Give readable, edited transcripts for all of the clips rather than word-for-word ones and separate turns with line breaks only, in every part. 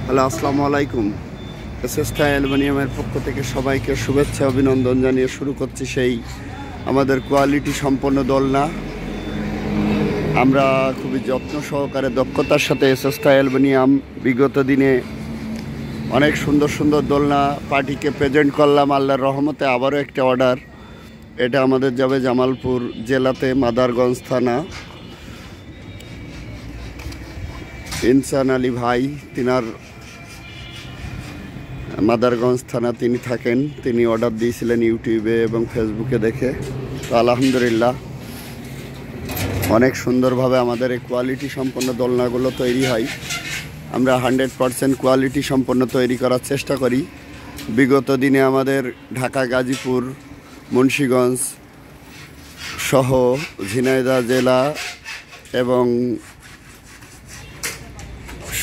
Hello, আসসালামু আলাইকুম। এসএসটা অ্যালুমিনিয়ামের পক্ষ থেকে সবাইকে শুভেচ্ছা অভিনন্দন জানিয়ে শুরু করছি সেই আমাদের কোয়ালিটি সম্পন্ন দোলনা। আমরা খুবই যত্ন সহকারে দক্ষতার সাথে এসএসটা অ্যালুমিনিয়াম বিগত দিনে অনেক সুন্দর সুন্দর দোলনা পার্টিকে প্রেজেন্ট করলাম। আল্লাহর রহমতে আবারও একটা অর্ডার, এটা আমাদের যাবে জামালপুর জেলাতে, মাদারগঞ্জ থানা। ইনসান আলী ভাই, তিনার মাদারগঞ্জ থানা তিনি থাকেন, তিনি অর্ডার দিয়েছিলেন ইউটিউবে এবং ফেসবুকে দেখে। তো আলহামদুলিল্লাহ অনেক সুন্দরভাবে আমাদের এই কোয়ালিটি সম্পন্ন দোলনাগুলো তৈরি হয়। আমরা 100% কোয়ালিটি সম্পন্ন তৈরি করার চেষ্টা করি। বিগত দিনে আমাদের ঢাকা, গাজীপুর, মুন্সিগঞ্জ সহ ঝিনাইদহ জেলা এবং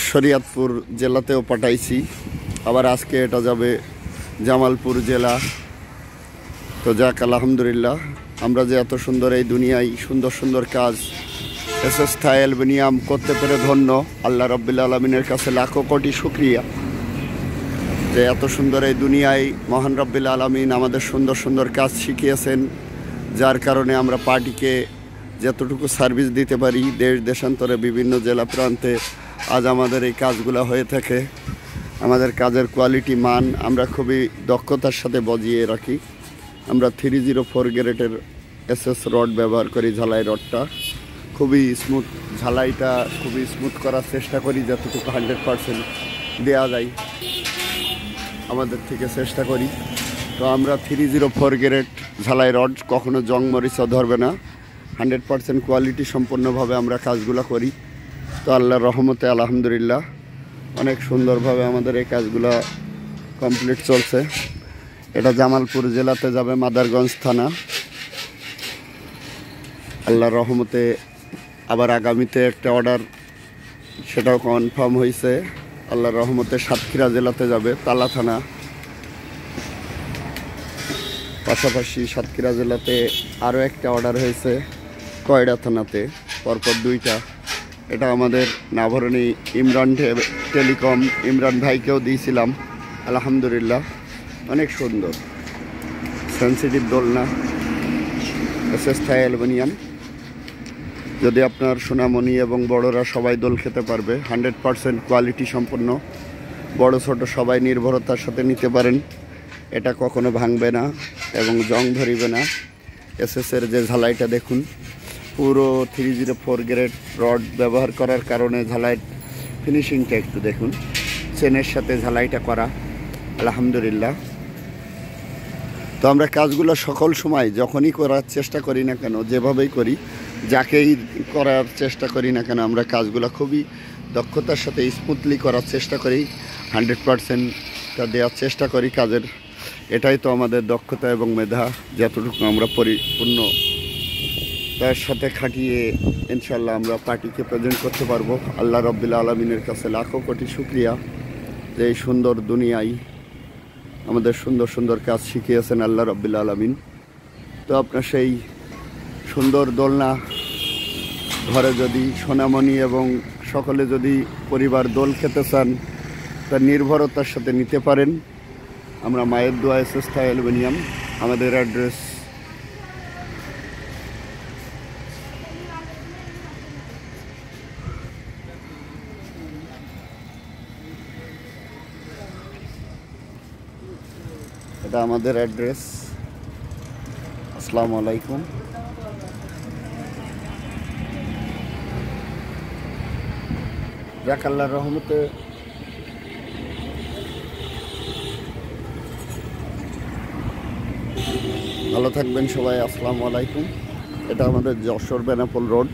শরীয়তপুর জেলাতেও পাঠাইছি। আবার আজকে এটা যাবে জামালপুর জেলা। তো যাক আলহামদুলিল্লাহ, আমরা যে এত সুন্দর এই দুনিয়ায় সুন্দর সুন্দর কাজ এসএসটা অ্যালুমিনিয়াম করতে পেরে ধন্য। আল্লাহ রাব্বুল আলামিনের কাছে লাখো কোটি শুকরিয়া যে এত সুন্দর এই দুনিয়ায় মহান রাব্বুল আলামিন আমাদের সুন্দর সুন্দর কাজ শিখিয়েছেন, যার কারণে আমরা পার্টিকে যতটুকু সার্ভিস দিতে পারি দেশ দেশান্তরে বিভিন্ন জেলা প্রান্তে আজ আমাদের এই কাজগুলো হয়ে থাকে। আমাদের কাজের কোয়ালিটি মান আমরা খুবই দক্ষতার সাথে বজিয়ে রাখি। আমরা 304 গ্রেডের এসএস রড ব্যবহার করি। ঝালাই রডটা খুবই স্মুথ, ঝালাইটা খুবই স্মুথ করার চেষ্টা করি, যতটুকু 100% দেওয়া যায় আমাদের থেকে চেষ্টা করি। তো আমরা 304 গ্রেড ঝালাই রড কখনো জং মরিচা ধরবে না। 100% কোয়ালিটি সম্পন্নভাবে আমরা কাজগুলো করি। তো আল্লাহর রহমতে আলহামদুলিল্লাহ অনেক সুন্দরভাবে আমাদের এই কাজগুলো কমপ্লিট চলছে। এটা জামালপুর জেলাতে যাবে, মাদারগঞ্জ থানা। আল্লাহর রহমতে আবার আগামীতে একটা অর্ডার, সেটাও কনফার্ম হয়েছে। আল্লাহর রহমতে সাতক্ষীরা জেলাতে যাবে, তালা থানা। পাশাপাশি সাতক্ষীরা জেলাতে আরও একটা অর্ডার হয়েছে কয়রা থানাতে, পরপর দুইটা। এটা আমাদের নাভরণী ইমরান টেলিকম ইমরান ভাইকেও দিয়েছিলাম। আলহামদুলিল্লাহ অনেক সুন্দর সেন্সিটিভ দোলনা এসএসটা অ্যালুমিনিয়াম। যদি আপনার সোনামণি এবং বড়রা সবাই দোল খেতে পারবে, 100% কোয়ালিটি সম্পন্ন, বড় ছোট সবাই নির্ভরতার সাথে নিতে পারেন। এটা কখনো ভাঙবে না এবং জং ধরিবে না। এসএসের যে ঝালাইটা দেখুন, পুরো 304 গ্রেড রড ব্যবহার করার কারণে ঝালাই ফিনিশিংটা একটু দেখুন, চেনের সাথে ঝালাইটা করা। আলহামদুলিল্লাহ। তো আমরা কাজগুলো সকল সময় যখনই করার চেষ্টা করি না কেন, যেভাবেই করি, যাকেই করার চেষ্টা করি না কেন, আমরা কাজগুলো খুবই দক্ষতার সাথে স্মুথলি করার চেষ্টা করি। 100%টা দেওয়ার চেষ্টা করি কাজের। এটাই তো আমাদের দক্ষতা এবং মেধা, যতটুকু আমরা পরিপূর্ণ তার সাথে খাটিয়ে ইনশাল্লাহ আমরা পার্টিকে প্রেজেন্ট করতে পারবো। আল্লাহ রাব্বুল আলামিনের কাছে লাখো কোটি শুকরিয়া যে এই সুন্দর দুনিয়ায় আমাদের সুন্দর সুন্দর কাজ শিখিয়েছেন আল্লাহ রাব্বুল আলামিন। তো আপনার সেই সুন্দর দোলনা ঘরে যদি সোনামণি এবং সকলে যদি পরিবার দোল খেতে চান, তার নির্ভরতার সাথে নিতে পারেন। আমরা মায়ের দোয়া এসএসটা অ্যালুমিনিয়াম। আমাদের অ্যাড্রেস এটা আমাদের অ্যাড্রেস। আসসালামু আলাইকুম। যাক আল্লাহর রহমতে ভালো থাকবেন সবাই। আসসালামু আলাইকুম। এটা আমাদের যশোর বেনাপোল রোড।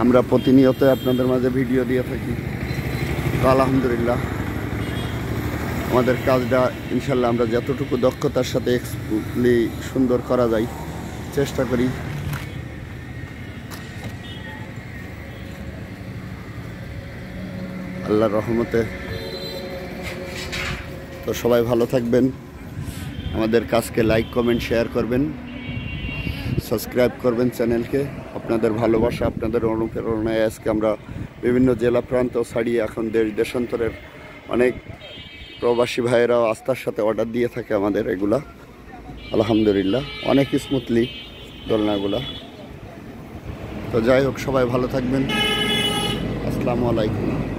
আমরা প্রতিনিয়ত আপনাদের মাঝে ভিডিও দিয়ে থাকি। তো আলহামদুলিল্লাহ আমাদের কাজটা ইনশাল্লাহ আমরা যতটুকু দক্ষতার সাথে এক্সপ্লি সুন্দর করা যায় চেষ্টা করি। আল্লাহর রহমতে। তো সবাই ভালো থাকবেন। আমাদের কাজকে লাইক, কমেন্ট, শেয়ার করবেন, সাবস্ক্রাইব করবেন চ্যানেলকে। আপনাদের ভালোবাসা, আপনাদের অনুপ্রেরণায় আজকে আমরা বিভিন্ন জেলা প্রান্ত ছাড়িয়ে এখন দেশ দেশান্তরের অনেক প্রবাসী ভাইয়েরাও আস্থার সাথে অর্ডার দিয়ে থাকে আমাদের এগুলা। আলহামদুলিল্লাহ অনেক স্মুথলি দোলনাগুলা। তো যাই হোক, সবাই ভালো থাকবেন। আসসালামু আলাইকুম।